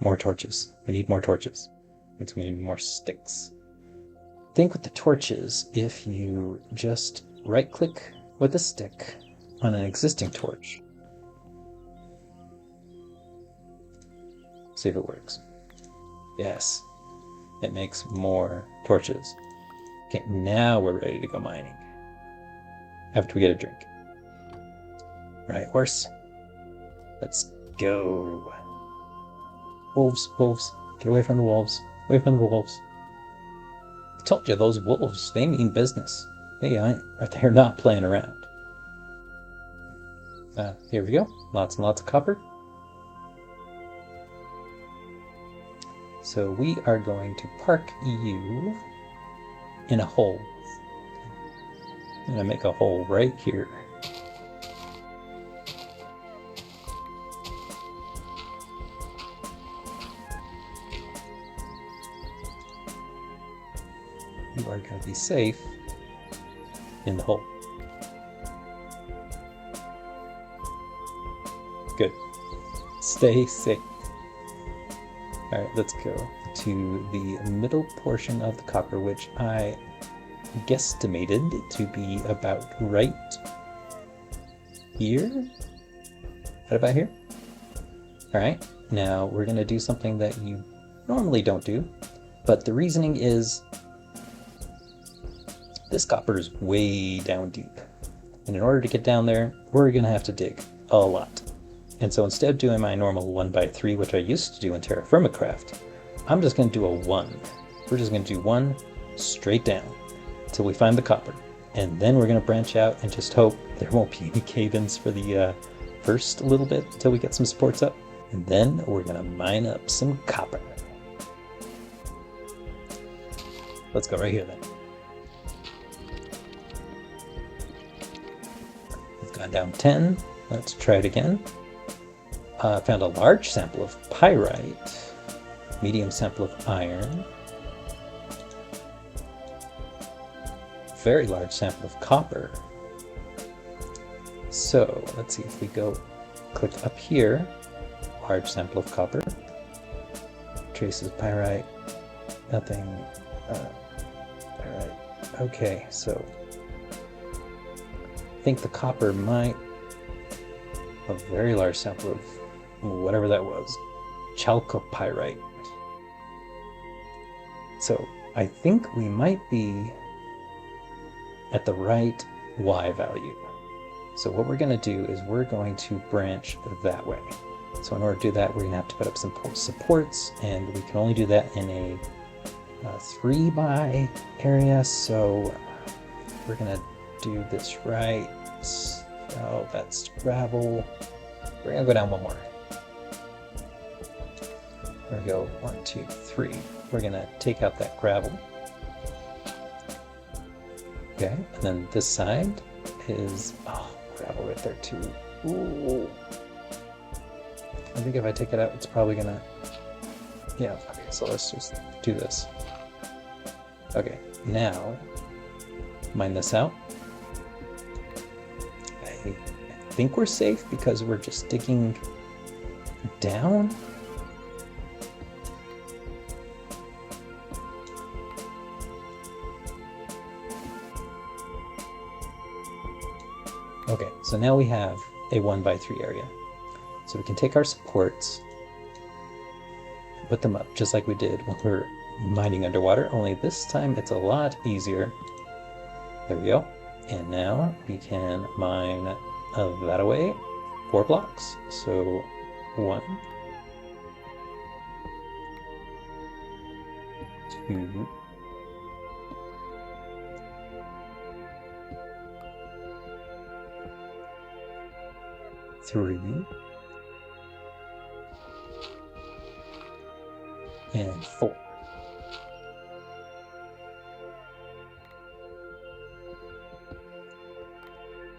More torches. We need more torches. Means we need more sticks. I think with the torches, if you just right-click with a stick on an existing torch, see if it works. Yes, it makes more torches. Okay, now we're ready to go mining. After we get a drink. Right, horse. Let's go. Wolves, wolves. Get away from the wolves. Away from the wolves. I told you, those wolves, they mean business. They're not playing around. Here we go. Lots and lots of copper. So we are going to park you in a hole. I'm going to make a hole right here. You are going to be safe in the hole. Good. Stay safe. Alright, let's go to the middle portion of the copper, which I guesstimated to be about right here. Right about here? Alright, now we're going to do something that you normally don't do, but the reasoning is this copper is way down deep. And in order to get down there, we're going to have to dig a lot. And so instead of doing my normal 1x3, which I used to do in Terrafirmagreg, I'm just going to do a 1. We're just going to do 1 straight down till we find the copper. And then we're going to branch out and just hope there won't be any cave-ins for the first little bit until we get some supports up. And then we're going to mine up some copper. Let's go right here then. We've gone down 10. Let's try it again. Found a large sample of pyrite, medium sample of iron, very large sample of copper. So let's see if we go click up here, large sample of copper, traces pyrite, nothing, pyrite. Okay, so I think the copper might, a very large sample of whatever that was, chalcopyrite. So I think we might be at the right Y value. So what we're going to do is we're going to branch that way. So in order to do that, we're going to have to put up some supports, and we can only do that in a 3x area. So we're going to do this right. So that's gravel. We're going to go down one more. There we go, 1, 2, 3. We're going to take out that gravel. Okay, and then this side is, gravel right there too. Ooh. I think if I take it out, it's probably going to, yeah, okay, so let's just do this. Okay, now, mine this out. I think we're safe because we're just digging down. Okay, so now we have a 1x3 area. So we can take our supports, put them up just like we did when we were mining underwater, only this time it's a lot easier. There we go. And now we can mine that away, 4 blocks. So 1, 2, 3, and 4.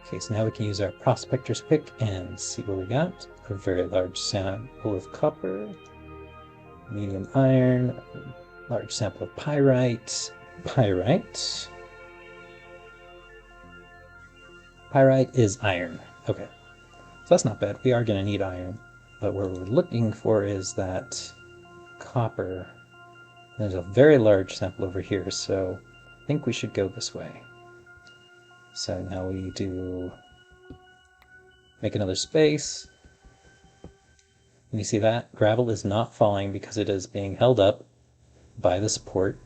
Okay, so now we can use our prospector's pick and see what we got. A very large sample of copper, medium iron, large sample of pyrite. Pyrite is iron. Okay, so that's not bad. We are going to need iron, but what we're looking for is that copper. There's a very large sample over here, so I think we should go this way. So now we do make another space. And you see that? Gravel is not falling because it is being held up by the support.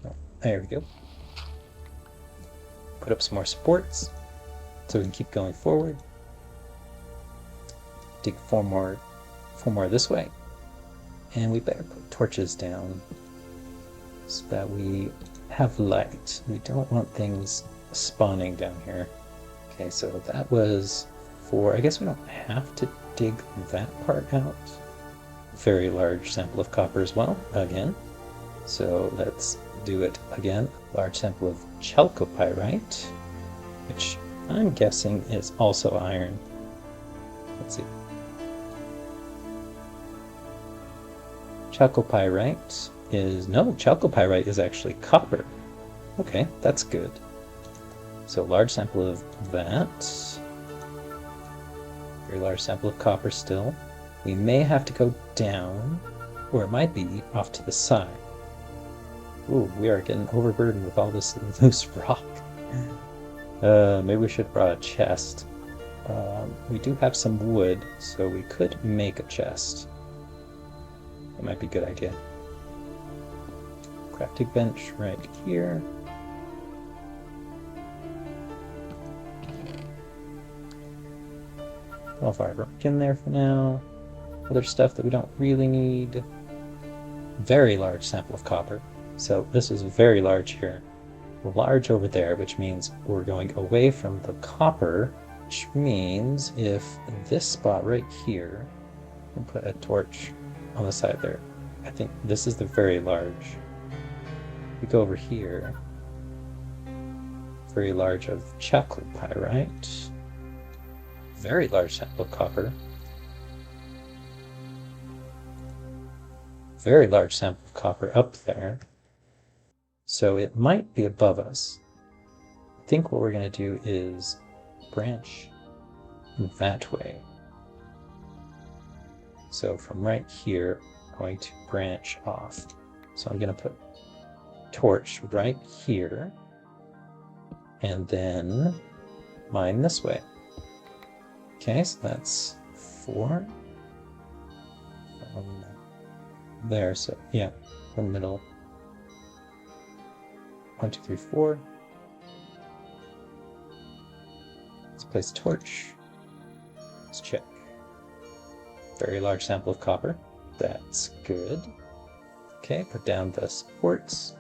Oh, there we go. Put up some more supports so we can keep going forward. Dig four more this way. And we better put torches down so that we have light. We don't want things spawning down here. Okay, so that was 4. I guess we don't have to dig that part out. Very large sample of copper as well, again. So let's do it again. Large sample of chalcopyrite, which I'm guessing is also iron. Let's see. Chalcopyrite is actually copper. Okay, that's good. So large sample of that. Very large sample of copper still. We may have to go down, or it might be off to the side. Ooh, we are getting overburdened with all this loose rock. Maybe we should have brought a chest. We do have some wood, so we could make a chest. That might be a good idea. Crafting bench right here. I'll fire rock in there for now. Other stuff that we don't really need. Very large sample of copper. So this is very large here. Large over there, which means we're going away from the copper, which means if this spot right here, we'll put a torch on the side there. I think this is the very large. We go over here. Very large of chalcopyrite. Very large sample of copper. Very large sample of copper up there. So it might be above us. I think what we're going to do is branch that way. So from right here, I'm going to branch off. So I'm going to put torch right here, and then mine this way. Okay, so that's 4. There, so yeah, the middle. 1, 2, 3, 4. Let's place a torch. Let's check. Very large sample of copper. That's good. Okay, put down the supports.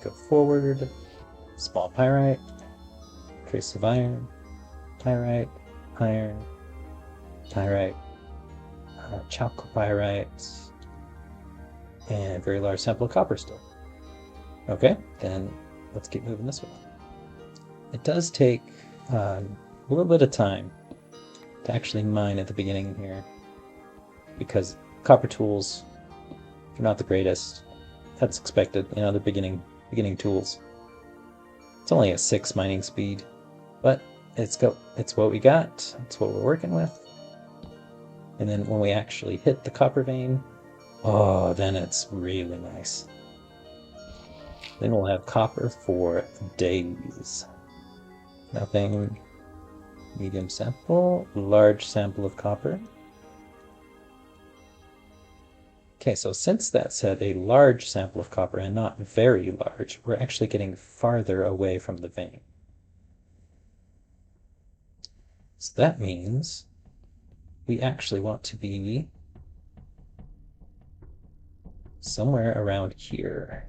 Go forward. Small pyrite. Trace of iron. Pyrite. Iron. Pyrite. Chalcopyrite. And very large sample of copper still. Okay, then let's keep moving this way. It does take a little bit of time to actually mine at the beginning here, because copper tools are not the greatest. That's expected, you know, the beginning tools. It's only a 6 mining speed, but it's what we got. It's what we're working with. And then when we actually hit the copper vein, oh, then it's really nice. Then we'll have copper for days. Nothing. Medium sample, large sample of copper. Okay, so since that said a large sample of copper and not very large, we're actually getting farther away from the vein. So that means we actually want to be somewhere around here.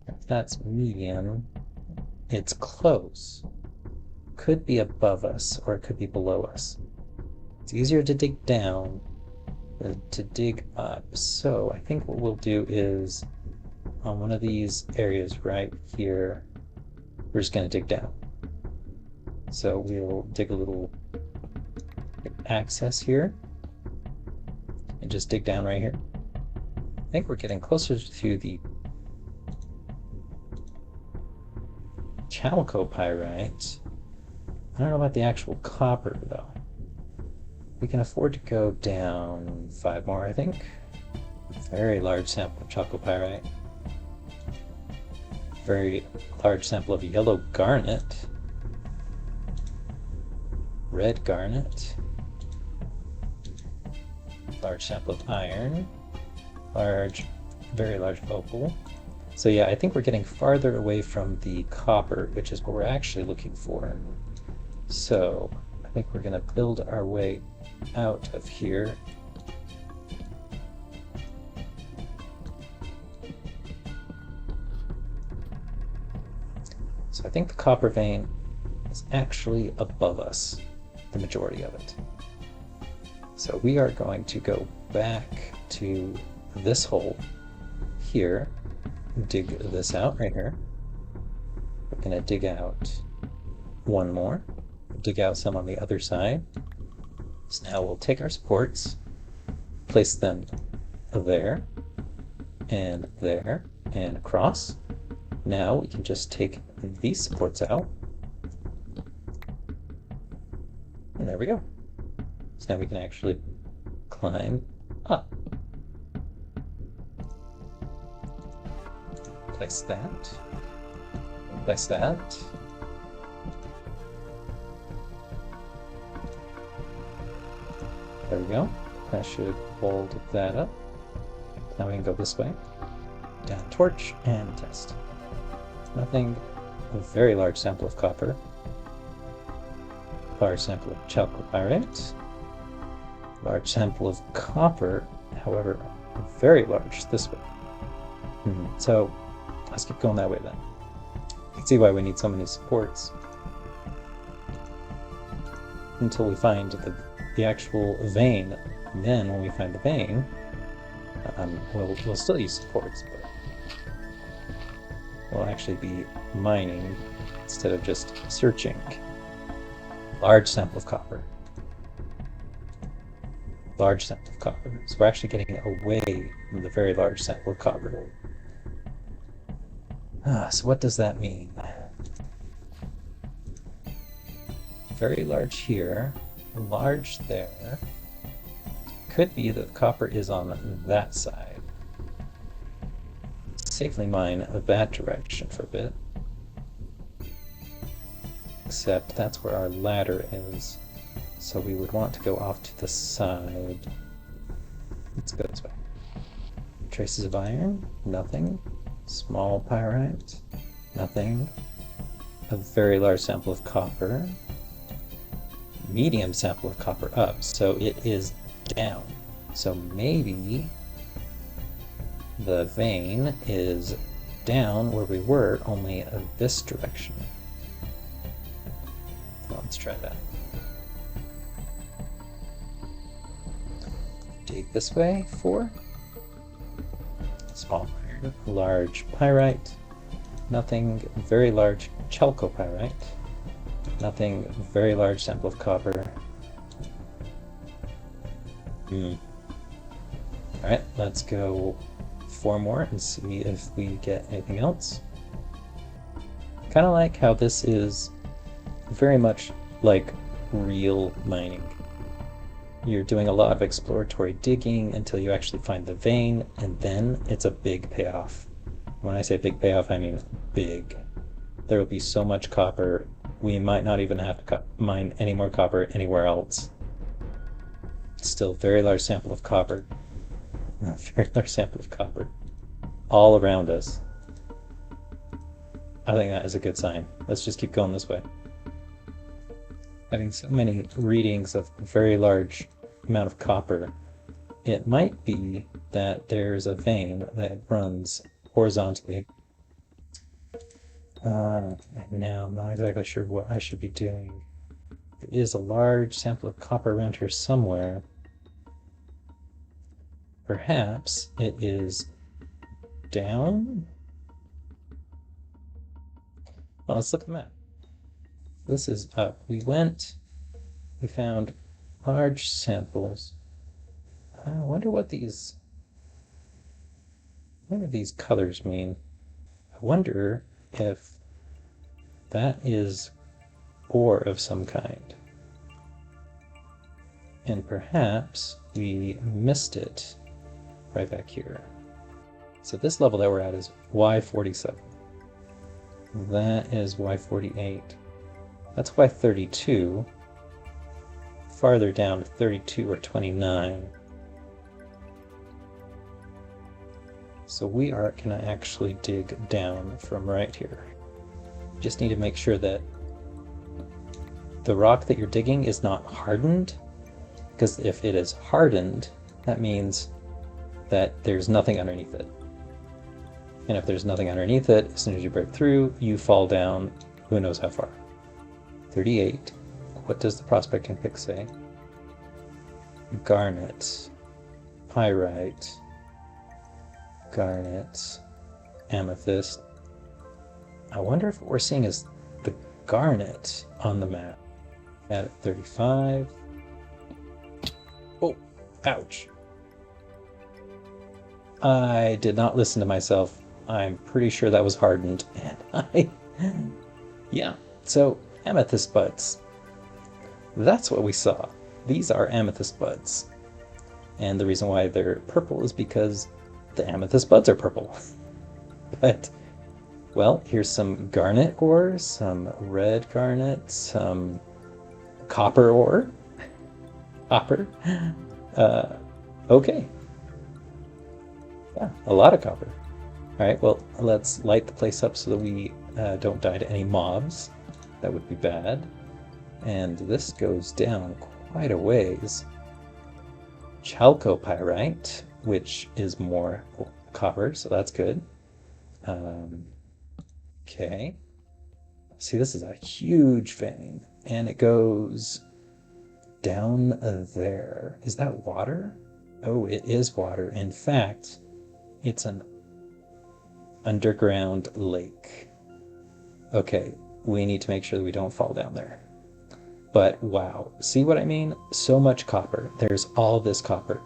If that's medium, it's close. Could be above us, or it could be below us. It's easier to dig down than to dig up. So I think what we'll do is on one of these areas right here, we're just going to dig down. So we'll dig a little access here and just dig down right here. I think we're getting closer to the chalcopyrite. I don't know about the actual copper, though. We can afford to go down 5 more, I think. Very large sample of chalcopyrite. Very large sample of yellow garnet. Red garnet. Large sample of iron. Very large opal. So yeah, I think we're getting farther away from the copper, which is what we're actually looking for. So I think we're going to build our way out of here. So I think the copper vein is actually above us, the majority of it. So we are going to go back to this hole here, dig this out right here. We're going to dig out one more, dig out some on the other side. So now we'll take our supports, place them there, and across. Now we can just take these supports out. And there we go. So now we can actually climb up. Place that. Place that. There we go. That should hold that up. Now we can go this way. Down torch and test. Nothing. A very large sample of copper. Large sample of chalcopyrite. Large sample of copper, however, very large this way. So let's keep going that way then. You can see why we need so many supports. Until we find the actual vein. And then when we find the vein, we'll still use supports, but we'll actually be mining instead of just searching. Large sample of copper. Large sample of copper. So we're actually getting away from the very large sample of copper. So what does that mean? Very large here, large there. Could be that copper is on that side. Safely mine that direction for a bit. Except that's where our ladder is. So we would want to go off to the side. Let's go this way. Traces of iron, nothing. Small pyrite, nothing. A very large sample of copper. Medium sample of copper up, so it is down. So maybe the vein is down where we were, only this direction. Well, let's try that. Dig this way, 4. Small iron, large pyrite, nothing. Very large chalcopyrite, nothing. Very large sample of copper. Alright, let's go 4 more and see if we get anything else. Kind of like how this is very much like real mining. You're doing a lot of exploratory digging until you actually find the vein, and then it's a big payoff. When I say big payoff, I mean big. There will be so much copper, we might not even have to mine any more copper anywhere else. Still very large sample of copper. Very large sample of copper. All around us. I think that is a good sign. Let's just keep going this way. Having so many readings of very large amount of copper, it might be that there's a vein that runs horizontally. Now I'm not exactly sure what I should be doing. There is a large sample of copper around here somewhere. Perhaps it is down? Well, let's look at the map. This is up. We found large samples. I wonder what these colors mean. I wonder if that is ore of some kind. And perhaps we missed it right back here. So this level that we're at is Y47. That is Y48. That's Y32. Farther down to 32 or 29. So we are going to actually dig down from right here. Just need to make sure that the rock that you're digging is not hardened, because if it is hardened, that means that there's nothing underneath it. And if there's nothing underneath it, as soon as you break through, you fall down who knows how far. 38. What does the prospecting pick say? Garnet, pyrite, garnet, amethyst. I wonder if what we're seeing is the garnet on the map. At 35. Oh, ouch. I did not listen to myself. I'm pretty sure that was hardened. And yeah, so amethyst buds. That's what we saw. These are amethyst buds. And the reason why they're purple is because the amethyst buds are purple. But, well, here's some garnet ore, some red garnet, some copper ore. Copper. Okay. Yeah, a lot of copper. Alright, well, let's light the place up so that we don't die to any mobs. That would be bad. And this goes down quite a ways. Chalcopyrite, which is more copper, so that's good. Okay. See, this is a huge vein, and it goes down there. Is that water? Oh, it is water. In fact, it's an underground lake. Okay, we need to make sure that we don't fall down there. But wow, see what I mean? So much copper. There's all this copper.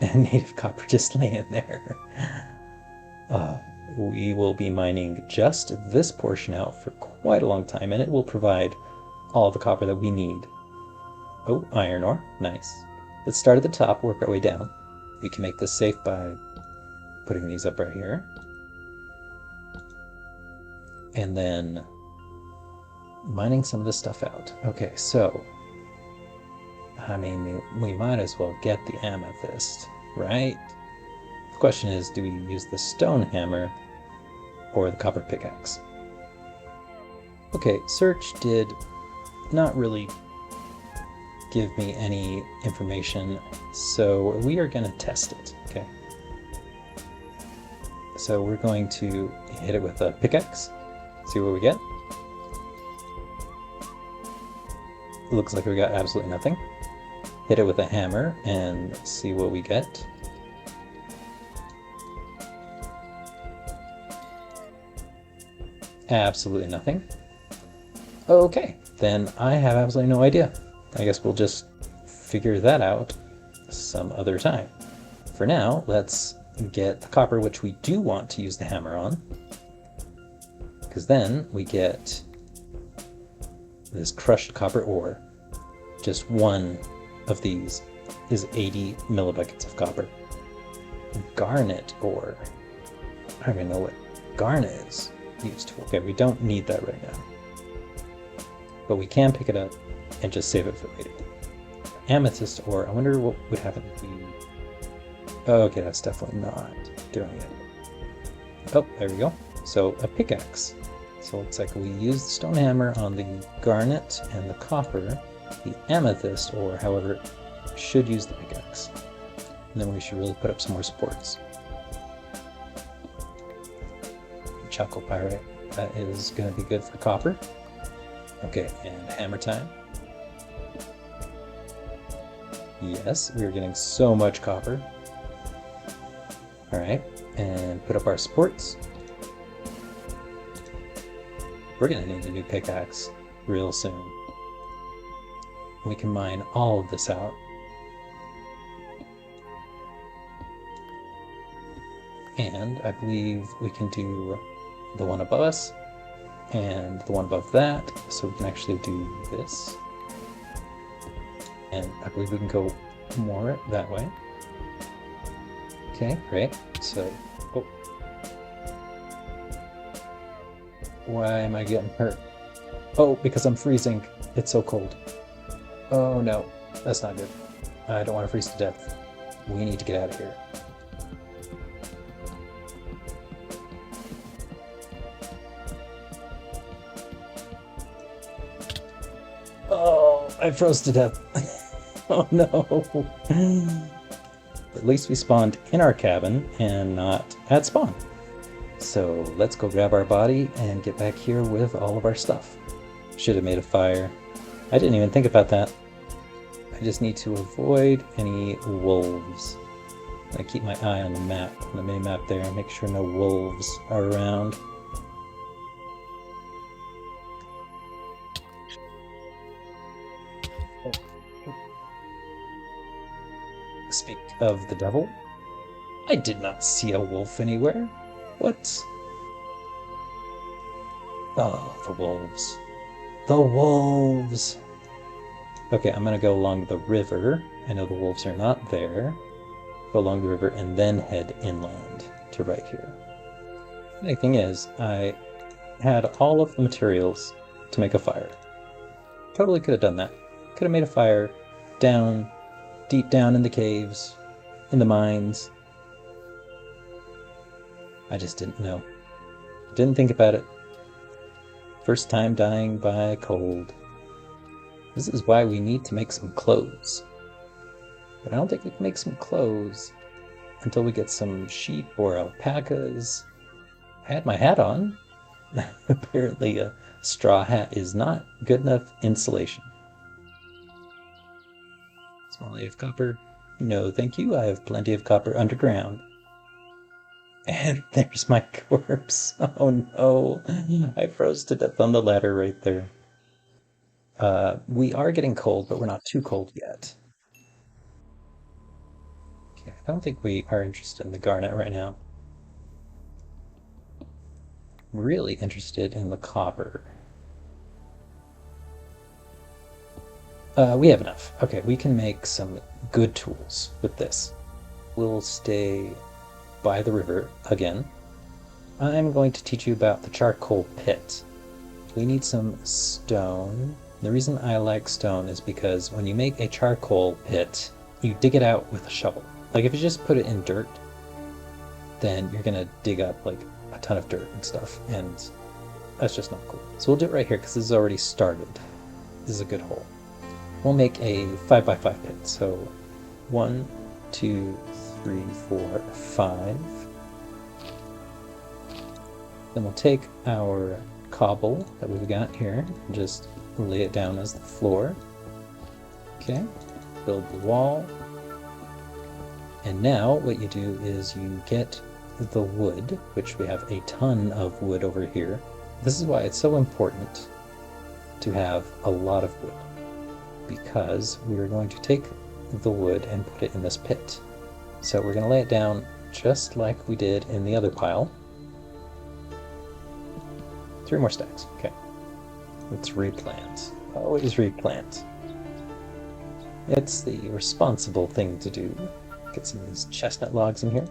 And native copper just laying there. We will be mining just this portion out for quite a long time, and it will provide all the copper that we need. Oh, iron ore. Nice. Let's start at the top, work our way down. We can make this safe by putting these up right here. And then mining some of this stuff out. Okay, so I mean, we might as well get the amethyst, right? The question is, do we use the stone hammer or the copper pickaxe? Okay, search did not really give me any information, so we are going to test it, okay? So we're going to hit it with a pickaxe, see what we get. Looks like we got absolutely nothing. Hit it with a hammer and see what we get. Absolutely nothing. Okay, then I have absolutely no idea. I guess we'll just figure that out some other time. For now, let's get the copper, which we do want to use the hammer on, because then we get this crushed copper ore. Just one of these is 80 millibuckets of copper. Garnet ore. I don't even know what garnet is used for. Okay, we don't need that right now. But we can pick it up and just save it for later. Amethyst ore. I wonder what would happen if we... Oh, okay, that's definitely not doing it. Oh, there we go. So a pickaxe. So it looks like we use the stone hammer on the garnet and the copper. The amethyst, or however, should use the pickaxe. And then we should really put up some more supports. Chalcopyrite, that is going to be good for copper. Okay, and hammer time. Yes, we're getting so much copper. Alright, and put up our supports. We're going to need a new pickaxe real soon. We can mine all of this out. And I believe we can do the one above us. and the one above that, so we can actually do this. And I believe we can go more that way. Okay, great. So, oh. Why am I getting hurt? Oh, because I'm freezing. It's so cold. Oh no, that's not good. I don't want to freeze to death. We need to get out of here. Oh, I froze to death. Oh no. At least we spawned in our cabin and not at spawn. So let's go grab our body and get back here with all of our stuff. Should have made a fire. I didn't even think about that. I just need to avoid any wolves. I keep my eye on the map, on the mini-map there, and make sure no wolves are around. Speak of the devil, I did not see a wolf anywhere. What? Oh, the wolves. The wolves! Okay, I'm gonna go along the river. I know the wolves are not there. Go along the river and then head inland to right here. The funny thing is, I had all of the materials to make a fire. Totally could have done that. Could have made a fire down, deep down in the caves, in the mines. I just didn't know. Didn't think about it. First time dying by cold. This is why we need to make some clothes. But I don't think we can make some clothes until we get some sheep or alpacas. I had my hat on. Apparently a straw hat is not good enough insulation. Small native copper. No, thank you. I have plenty of copper underground. And there's my corpse. Oh no. I froze to death on the ladder right there. We are getting cold, but we're not too cold yet. Okay, I don't think we are interested in the garnet right now. I'm really interested in the copper. We have enough. Okay, we can make some good tools with this. We'll stay by the river again. I'm going to teach you about the charcoal pit. We need some stone. The reason I like stone is because when you make a charcoal pit, you dig it out with a shovel. Like if you just put it in dirt, then you're gonna dig up like a ton of dirt and stuff, and that's just not cool. So we'll do it right here because this is already started. This is a good hole. We'll make a 5x5 pit. So 1, 2, 3, 4, 5. Then we'll take our cobble that we've got here and just lay it down as the floor. Okay, build the wall. And now what you do is you get the wood, which we have a ton of wood over here. This is why it's so important to have a lot of wood, because we are going to take the wood and put it in this pit. So we're going to lay it down just like we did in the other pile. 3 more stacks. Okay. Let's replant. Always replant. It's the responsible thing to do. Get some of these chestnut logs in here.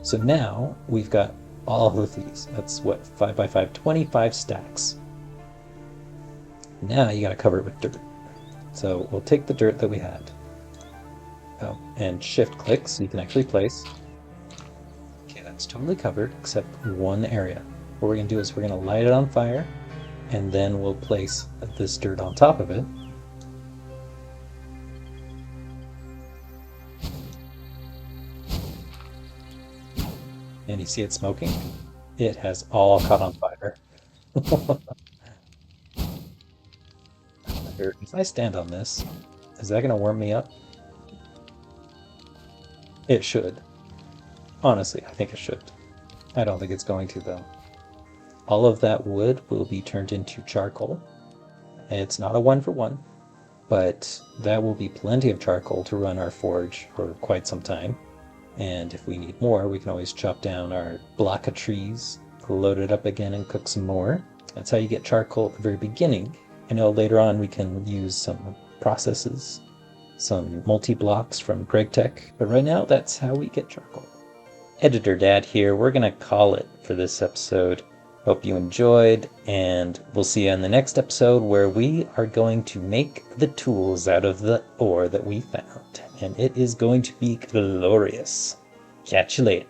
So now we've got all of these. That's what, 5x5, 25 stacks. Now you gotta cover it with dirt. So we'll take the dirt that we had. Oh, and shift click so you can actually place. Okay, that's totally covered except one area. What we're gonna do is we're gonna light it on fire, and then we'll place this dirt on top of it. And you see it smoking? It has all caught on fire. If I stand on this, is that gonna warm me up? It should. Honestly, I think it should. I don't think it's going to, though. All of that wood will be turned into charcoal. It's not a 1-for-1, but that will be plenty of charcoal to run our forge for quite some time. And if we need more, we can always chop down our block of trees, load it up again, and cook some more. That's how you get charcoal at the very beginning. I know later on we can use some processes, some multi-blocks from GregTech, but right now that's how we get charcoal. Editor Dad here. We're going to call it for this episode. Hope you enjoyed, and we'll see you in the next episode where we are going to make the tools out of the ore that we found. And it is going to be glorious. Catch you later.